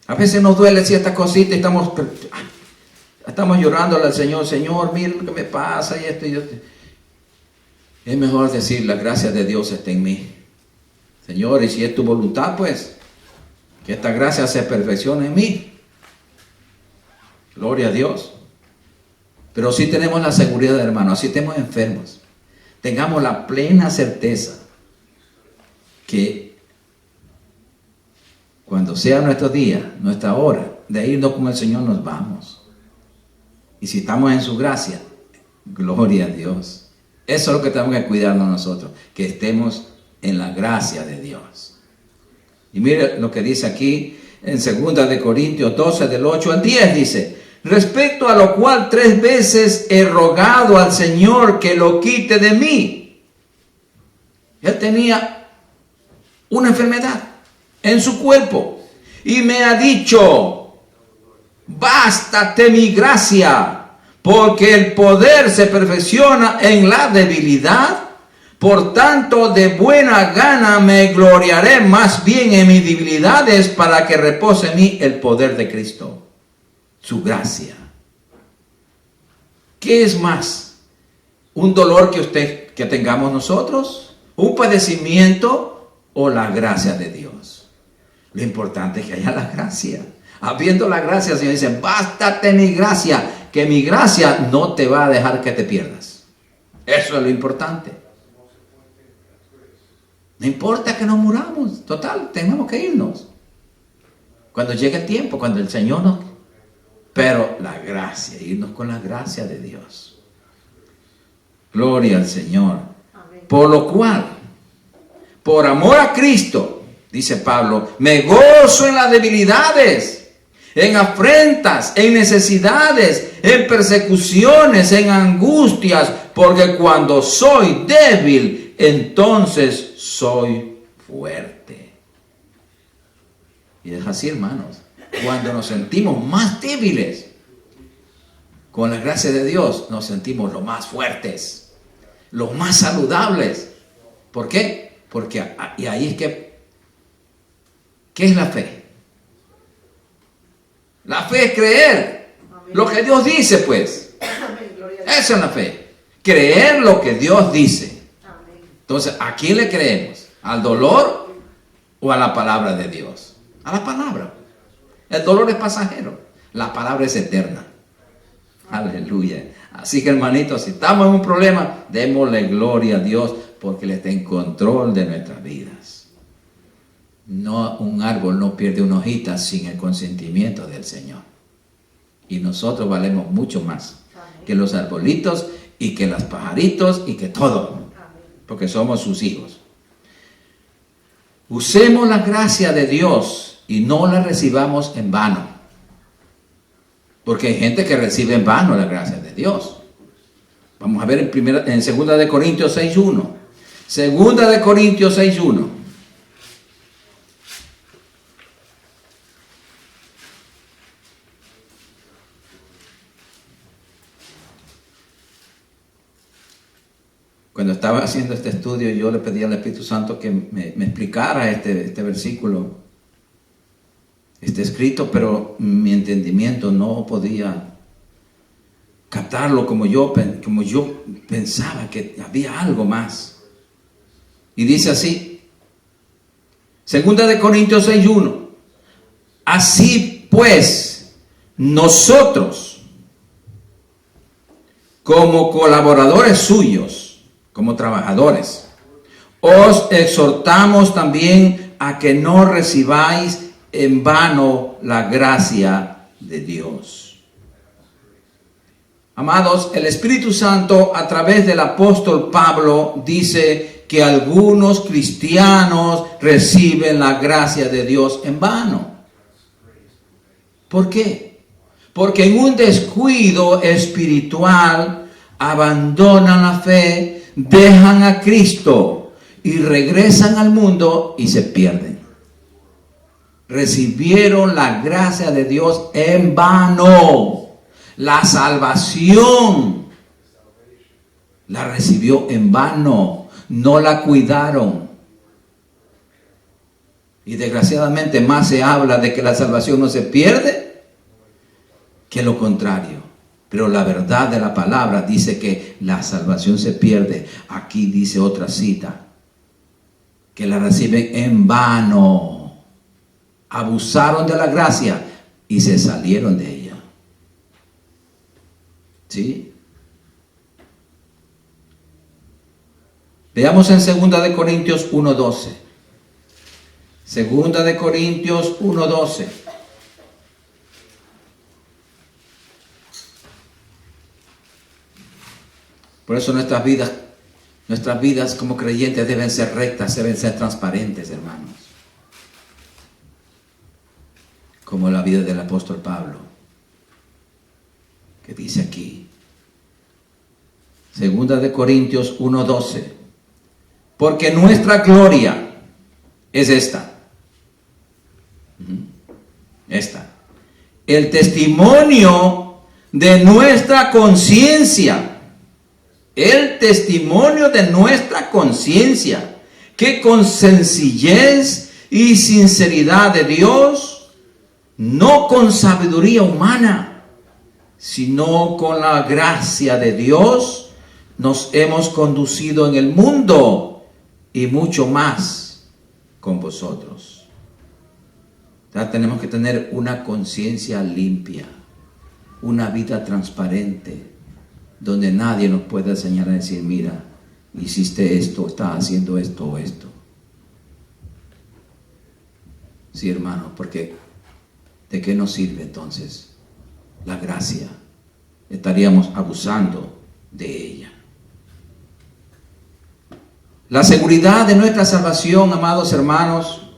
A veces nos duele ciertas cositas y estamos llorándole al Señor. Señor, mira lo que me pasa y esto y esto. Es mejor decir, la gracia de Dios está en mí. Señor, y si es tu voluntad, pues, que esta gracia se perfeccione en mí. Gloria a Dios. Pero sí tenemos la seguridad, hermano, así estemos enfermos. Tengamos la plena certeza que cuando sea nuestro día, nuestra hora de irnos con el Señor, nos vamos. Y si estamos en su gracia, gloria a Dios. Eso es lo que tenemos que cuidarnos nosotros, que estemos en la gracia de Dios. Y mire lo que dice aquí en 2 de Corintios 12, del 8 al 10, dice: respecto a lo cual 3 veces he rogado al Señor que lo quite de mí. Él tenía una enfermedad en su cuerpo y me ha dicho: bástate mi gracia, porque el poder se perfecciona en la debilidad. Por tanto, de buena gana me gloriaré más bien en mis debilidades, para que repose en mí el poder de Cristo, su gracia. ¿Qué es más? ¿Un dolor que tengamos nosotros? ¿Un padecimiento? ¿O la gracia de Dios? Lo importante es que haya la gracia. Habiendo la gracia, el Señor dice: bástate mi gracia, que mi gracia no te va a dejar que te pierdas. Eso es lo importante. No importa que nos muramos, total, tenemos que irnos. Cuando llegue el tiempo, cuando el Señor nos... Pero la gracia, irnos con la gracia de Dios. Gloria al Señor. Amén. Por lo cual, por amor a Cristo, dice Pablo, me gozo en las debilidades, en afrentas, en necesidades, en persecuciones, en angustias, porque cuando soy débil, entonces soy fuerte. Y es así, hermanos, cuando nos sentimos más débiles, con la gracia de Dios nos sentimos los más fuertes, los más saludables. ¿Por qué? Porque ahí es que, ¿qué es la fe? La fe es creer lo que Dios dice, pues. Esa es la fe. Creer lo que Dios dice. Entonces, ¿a quién le creemos? ¿Al dolor o a la palabra de Dios? A la palabra. El dolor es pasajero. La palabra es eterna. Aleluya. Así que, hermanitos, si estamos en un problema, démosle gloria a Dios, porque Él está en control de nuestras vidas. No, un árbol no pierde una hojita sin el consentimiento del Señor. Y nosotros valemos mucho más que los arbolitos y que los pajaritos y que todo. Porque somos sus hijos. Usemos la gracia de Dios y no la recibamos en vano. Porque hay gente que recibe en vano la gracia de Dios. Vamos a ver en 2 de Corintios 6.1. 2 de Corintios 6.1. Cuando estaba haciendo este estudio, yo le pedí al Espíritu Santo que me explicara este versículo, este escrito, pero mi entendimiento no podía captarlo como yo pensaba que había algo más. Y dice así, 2 de Corintios 6.1, así pues, nosotros, como colaboradores suyos, como trabajadores, os exhortamos también a que no recibáis en vano la gracia de Dios. Amados, el Espíritu Santo a través del apóstol Pablo dice que algunos cristianos reciben la gracia de Dios en vano. ¿Por qué? Porque en un descuido espiritual abandonan la fe, dejan a Cristo y regresan al mundo y se pierden. Recibieron la gracia de Dios en vano. La salvación la recibió en vano. No la cuidaron. Y desgraciadamente más se habla de que la salvación no se pierde que lo contrario. Pero la verdad de la palabra dice que la salvación se pierde. Aquí dice otra cita, que la reciben en vano. Abusaron de la gracia y se salieron de ella. ¿Sí? Veamos en 2 de Corintios 1:12. 2 de Corintios 1:12. Por eso nuestras vidas como creyentes deben ser rectas, deben ser transparentes, hermanos. Como la vida del apóstol Pablo, que dice aquí, 2 de Corintios 1:12, porque nuestra gloria es esta, el testimonio de nuestra conciencia. El testimonio de nuestra conciencia, que con sencillez y sinceridad de Dios, no con sabiduría humana, sino con la gracia de Dios, nos hemos conducido en el mundo y mucho más con vosotros. Ya tenemos que tener una conciencia limpia, una vida transparente, donde nadie nos pueda enseñar a decir, mira, hiciste esto, estás haciendo esto o esto. Sí, hermano, porque ¿de qué nos sirve entonces la gracia? Estaríamos abusando de ella. La seguridad de nuestra salvación, amados hermanos,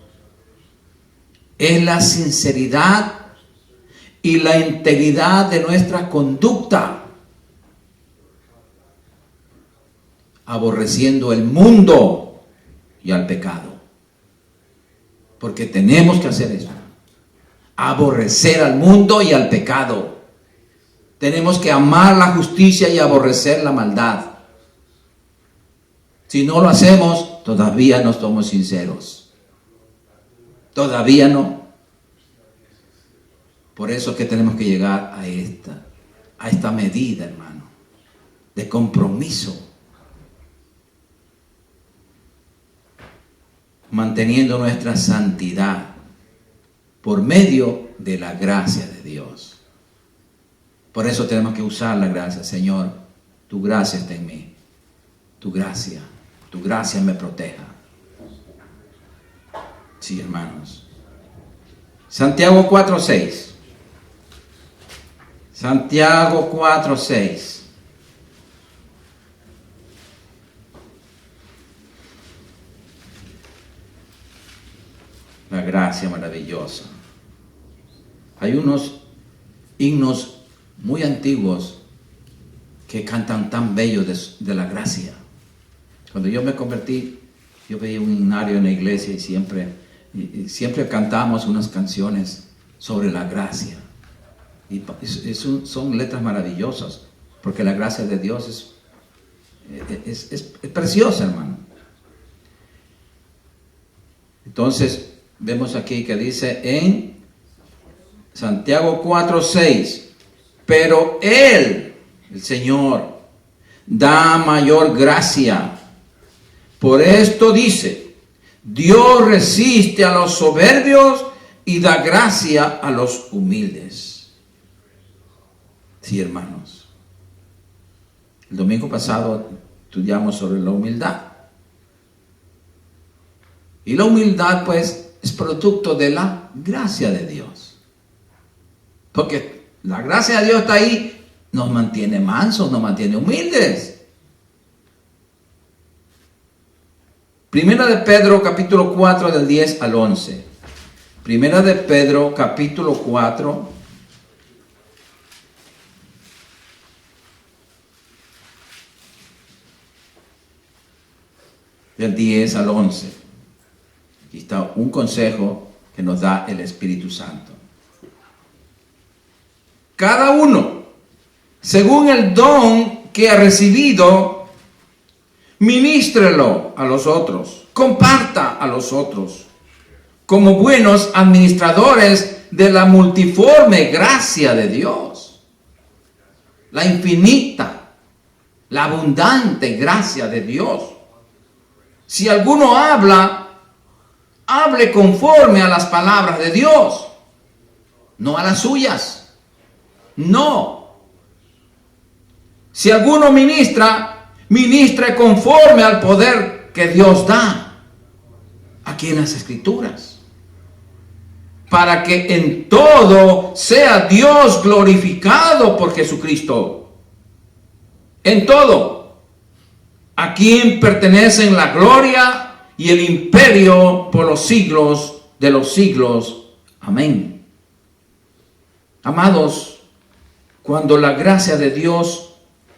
es la sinceridad y la integridad de nuestra conducta, aborreciendo el mundo y al pecado. Porque tenemos que hacer eso. Aborrecer al mundo y al pecado. Tenemos que amar la justicia y aborrecer la maldad. Si no lo hacemos, todavía no somos sinceros. Todavía no. Por eso es que tenemos que llegar a esta medida, hermano, de compromiso, manteniendo nuestra santidad por medio de la gracia de Dios. Por eso tenemos que usar la gracia. Señor, tu gracia está en mí. Tu gracia me proteja. Sí, hermanos. Santiago 4:6. Santiago 4:6. La gracia maravillosa. Hay unos himnos muy antiguos que cantan tan bellos de la gracia. Cuando yo me convertí, yo veía un himnario en la iglesia y siempre cantamos unas canciones sobre la gracia. Y son letras maravillosas, porque la gracia de Dios es preciosa, hermano. Entonces, vemos aquí que dice en Santiago 4:6, pero Él, el Señor, da mayor gracia. Por esto dice, Dios resiste a los soberbios y da gracia a los humildes. Sí, hermanos. El domingo pasado estudiamos sobre la humildad. Y la humildad, pues, es producto de la gracia de Dios. Porque la gracia de Dios está ahí, nos mantiene mansos, nos mantiene humildes. Primera de Pedro, capítulo 4, del 10 al 11. Primera de Pedro, capítulo 4, del 10 al 11. Aquí está un consejo que nos da el Espíritu Santo. Cada uno, según el don que ha recibido, ministrelo a los otros, comparta a los otros, como buenos administradores de la multiforme gracia de Dios, la infinita, la abundante gracia de Dios. Si alguno habla, hable conforme a las palabras de Dios, no a las suyas. No. Si alguno ministra, ministre conforme al poder que Dios da aquí en las Escrituras, para que en todo sea Dios glorificado por Jesucristo. En todo, a quien pertenecen la gloria y el imperio por los siglos de los siglos. Amén. Amados, cuando la gracia de Dios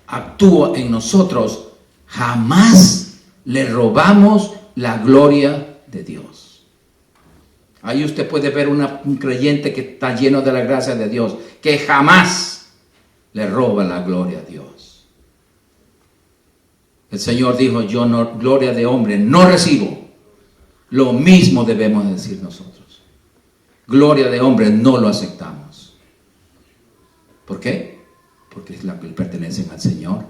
actúa en nosotros, jamás le robamos la gloria de Dios. Ahí usted puede ver un creyente que está lleno de la gracia de Dios, que jamás le roba la gloria a Dios. El Señor dijo, yo no, gloria de hombre no recibo. Lo mismo debemos decir nosotros. Gloria de hombre no lo aceptamos. ¿Por qué? Porque es la que pertenecen al Señor.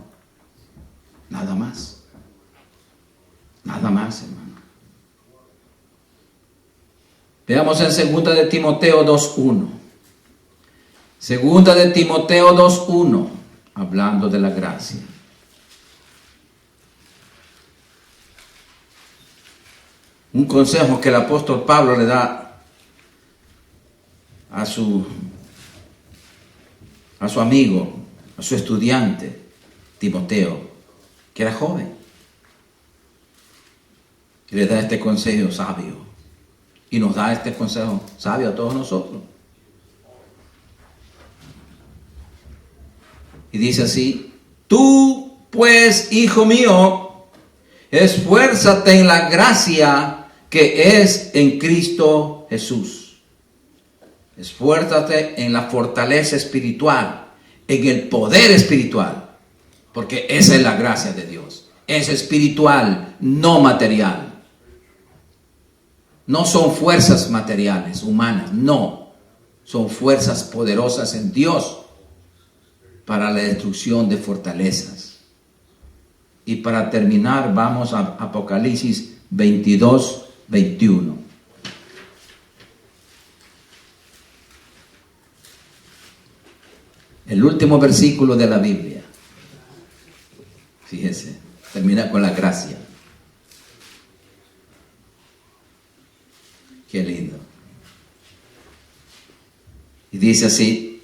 Nada más. Nada más, hermano. Veamos en 2 de Timoteo 2:1. 2 de Timoteo 2:1, hablando de la gracia. Un consejo que el apóstol Pablo le da a su amigo, a su estudiante, Timoteo, que era joven. Y le da este consejo sabio. Y nos da este consejo sabio a todos nosotros. Y dice así: tú, pues, hijo mío, esfuérzate en la gracia que es en Cristo Jesús. Esfuérzate en la fortaleza espiritual, en el poder espiritual, porque esa es la gracia de Dios. Es espiritual, no material. No son fuerzas materiales, humanas, no. Son fuerzas poderosas en Dios para la destrucción de fortalezas. Y para terminar, vamos a Apocalipsis 22:21. El último versículo de la Biblia. Fíjese, termina con la gracia. Qué lindo. Y dice así,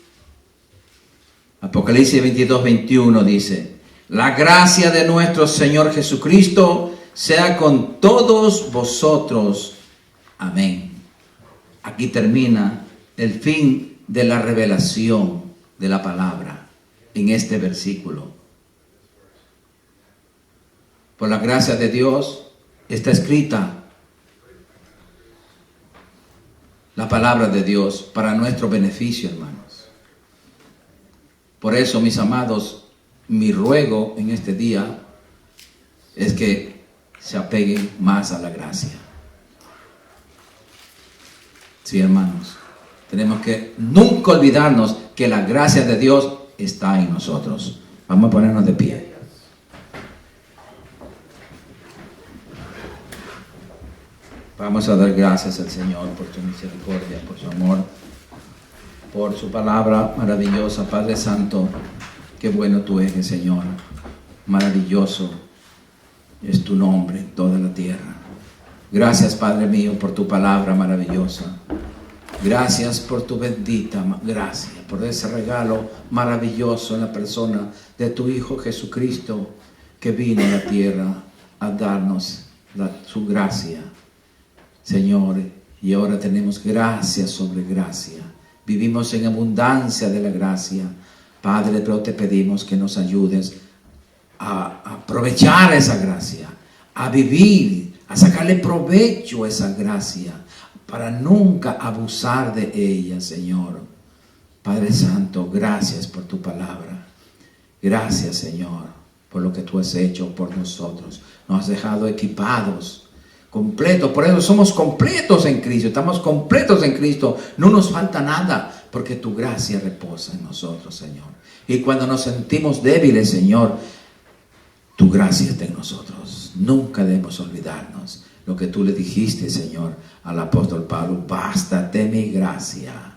Apocalipsis 22:21 dice: la gracia de nuestro Señor Jesucristo sea con todos vosotros. Amén. Aquí termina el fin de la revelación de la palabra en este versículo. Por la gracia de Dios está escrita la palabra de Dios para nuestro beneficio, hermanos. Por eso, mis amados, mi ruego en este día es que se apeguen más a la gracia. Sí, hermanos, tenemos que nunca olvidarnos que la gracia de Dios está en nosotros. Vamos a ponernos de pie. Vamos a dar gracias al Señor por su misericordia, por su amor, por su palabra maravillosa. Padre Santo, qué bueno tú eres, Señor. Maravilloso es tu nombre en toda la tierra. Gracias, Padre mío, por tu palabra maravillosa. Gracias por tu bendita gracia, por ese regalo maravilloso en la persona de tu Hijo Jesucristo, que vino a la tierra a darnos su gracia, Señor. Y ahora tenemos gracia sobre gracia. Vivimos en abundancia de la gracia. Padre, pero te pedimos que nos ayudes a aprovechar esa gracia, a vivir, a sacarle provecho a esa gracia, para nunca abusar de ella, Señor. Padre Santo, gracias por tu palabra. Gracias, Señor, por lo que tú has hecho por nosotros. Nos has dejado equipados, completos. Por eso somos completos en Cristo. Estamos completos en Cristo. No nos falta nada, porque tu gracia reposa en nosotros, Señor. Y cuando nos sentimos débiles, Señor, tu gracia está en nosotros. Nunca debemos olvidarnos lo que tú le dijiste, Señor, al apóstol Pablo: bástate mi gracia.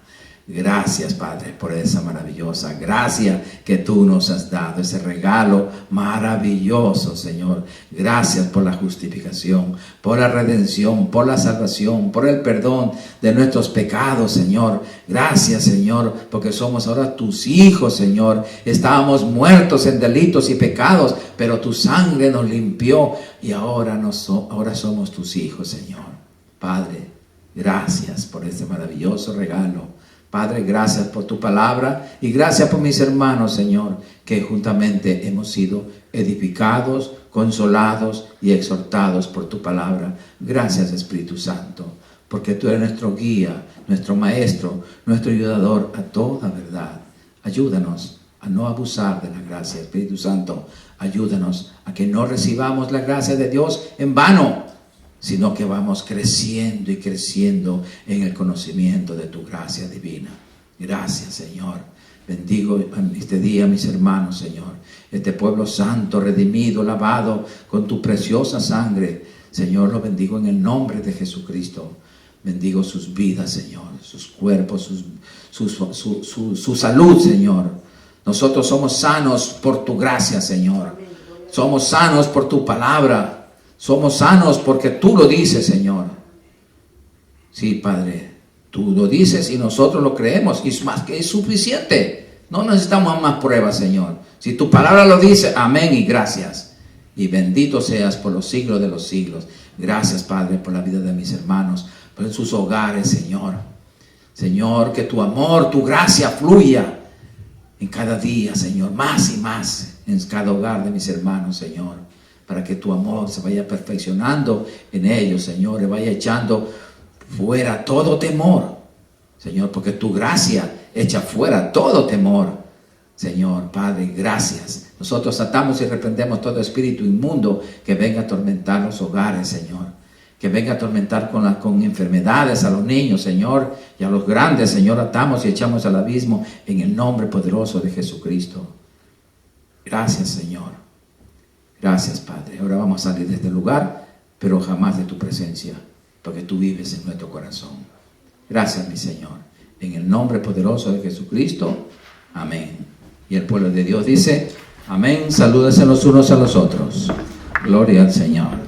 Gracias, Padre, por esa maravillosa gracia que tú nos has dado, ese regalo maravilloso, Señor. Gracias por la justificación, por la redención, por la salvación, por el perdón de nuestros pecados, Señor. Gracias, Señor, porque somos ahora tus hijos, Señor. Estábamos muertos en delitos y pecados, pero tu sangre nos limpió y ahora somos tus hijos, Señor. Padre, gracias por este maravilloso regalo. Padre, gracias por tu palabra y gracias por mis hermanos, Señor, que juntamente hemos sido edificados, consolados y exhortados por tu palabra. Gracias, Espíritu Santo, porque tú eres nuestro guía, nuestro maestro, nuestro ayudador a toda verdad. Ayúdanos a no abusar de la gracia, Espíritu Santo. Ayúdanos a que no recibamos la gracia de Dios en vano, sino que vamos creciendo y creciendo en el conocimiento de tu gracia divina. Gracias, Señor. Bendigo este día a mis hermanos, Señor. Este pueblo santo, redimido, lavado con tu preciosa sangre. Señor, lo bendigo en el nombre de Jesucristo. Bendigo sus vidas, Señor, sus cuerpos, su salud, Señor. Nosotros somos sanos por tu gracia, Señor. Somos sanos por tu palabra. Somos sanos porque tú lo dices, Señor. Sí, Padre, tú lo dices y nosotros lo creemos. Y es más que es suficiente. No necesitamos más pruebas, Señor. Si tu palabra lo dice, amén y gracias. Y bendito seas por los siglos de los siglos. Gracias, Padre, por la vida de mis hermanos, por sus hogares, Señor. Señor, que tu amor, tu gracia fluya en cada día, Señor. Más y más en cada hogar de mis hermanos, Señor. Para que tu amor se vaya perfeccionando en ellos, Señor, y vaya echando fuera todo temor, Señor, porque tu gracia echa fuera todo temor, Señor. Padre, gracias. Nosotros atamos y reprendemos todo espíritu inmundo que venga a atormentar los hogares, Señor, que venga a atormentar con enfermedades a los niños, Señor, y a los grandes, Señor. Atamos y echamos al abismo en el nombre poderoso de Jesucristo. Gracias, Señor. Gracias, Padre. Ahora vamos a salir de este lugar, pero jamás de tu presencia, porque tú vives en nuestro corazón. Gracias, mi Señor. En el nombre poderoso de Jesucristo. Amén. Y el pueblo de Dios dice, amén. Salúdense los unos a los otros. Gloria al Señor.